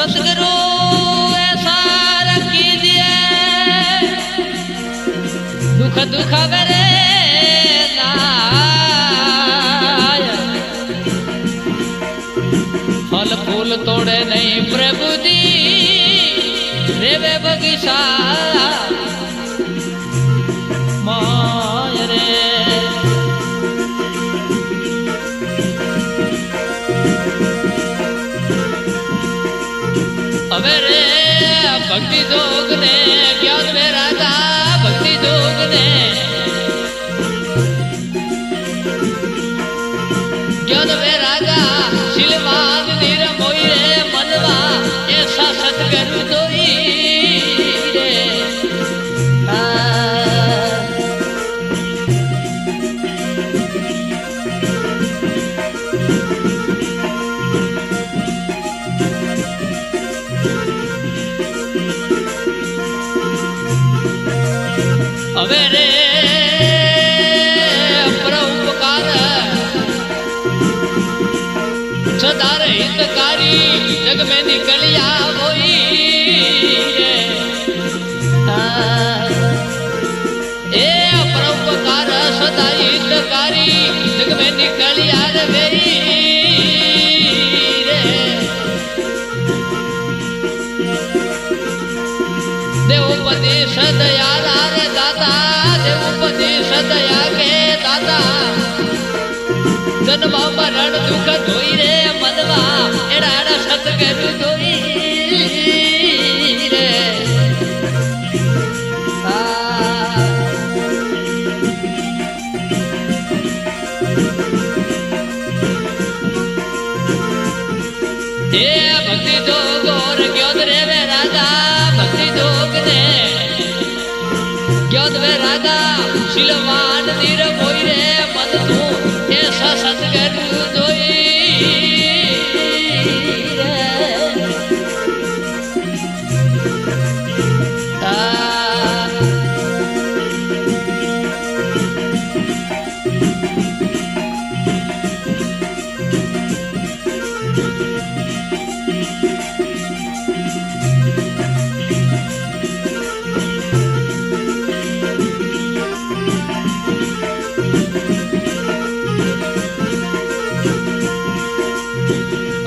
सतगुरु ऐसा कीजिए दुख दुख मेरे फल फूल तोड़े नहीं प्रभु जी रेवे बगीचा माय रे अबे रे भक्ति जोग ने ज्ञान में राजा भक्ति जोग ने ज्ञान में राजा शिलवान नीर मोई रे मनवा ऐसा सतगुरु दोई रे अबे रे परोपकार सदार हितकारी जग में निकलिया होई रे ए परोपकार सदा हितकारी जग में निकलिया रे देवोपदेश दया रे दाता देवोपदेश दया के दाता जन्म मरण दुख धोई रे मनवा एड़ा सतगुरु धोई रे हे भक्ति जोग और ज्ञान रे वे राजा भक्ति जोग ने ज्ञान वे राजा शिलवान नीर मोई रे मन तू ऐसा सतगुरु दोई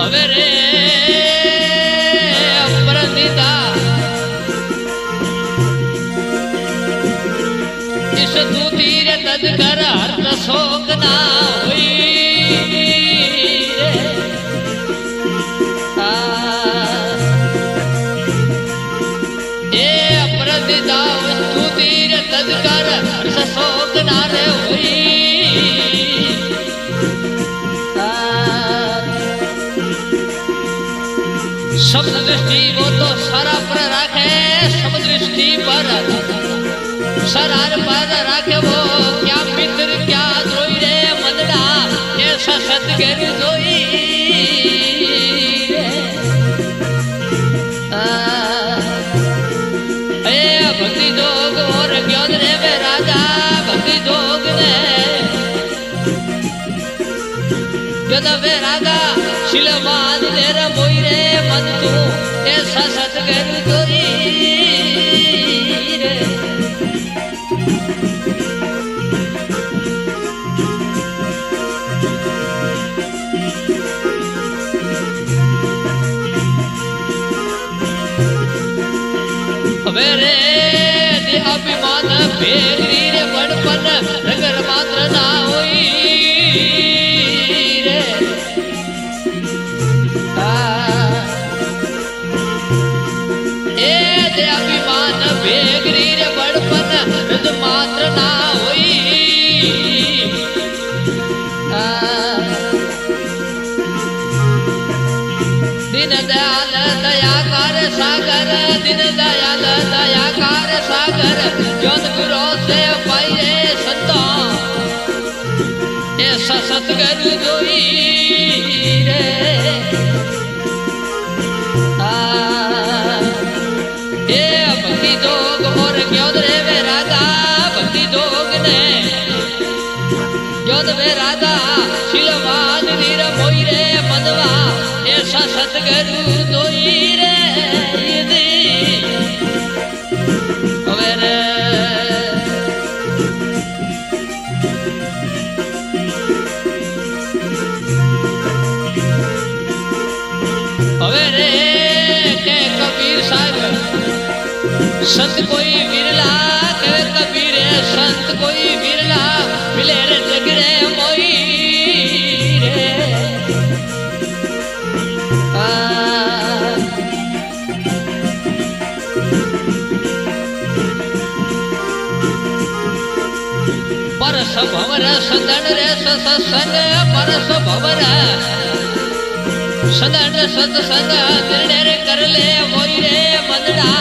अबे रे अपराधिता इस दूती रे तद कर हर्त शोक ना हुई ए अपराधिता उस दूती रे तद कर हर्त शोक ना रे हुई सब दृष्टि वो तो सारा पर राखे सब दृष्टि पर सरार पर राखे वो क्या मित्र क्या द्रोही रे मनड़ा ऐसा सतगुरु दोई भक्ति जोग और ज्ञान रे वे राजा भक्ति जोग ने ज्ञान वे राजा शिलवान नीर मोई रे मन तू ऐसा सतगुरु दोई रे अबे रे अभिमान भेगरी रे बड़पन रगर मात्र ना होई अभिमान भेगरी रे बड़पन रज मात्र ना होई दिन दयाल दयाकार सागर दिन दयाल दयाकार सागर ज्ञान गुरु से पाई रे संतो ऐसा सतगुरु दोई रे भक्ति जोग और ज्ञान रे वे राजा भक्ति जोग ने ज्ञान वे राजा शिलवान नीर मोई रे मनवा ऐसा सतगुरु दोई रे संत कोई विरला कहे कबीर संत कोई विरला मिले रे जगरे मोई रे परस भवर सदन रे सत्संग परस भवर सदन सत्संग निर्णय रे कर ले मोई रे मंदड़ा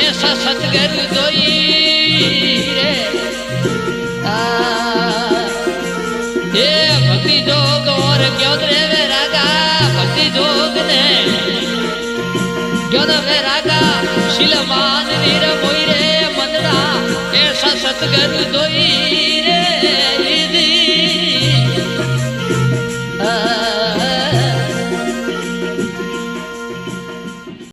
ऐसा सतगुरु जोई रे ये भक्ति जोग और क्यों रे वे रागा भक्ति जोग ने क्यों वे रागा शिलमान नीर मोई रे मंदड़ा ऐसा सतगुरु जोई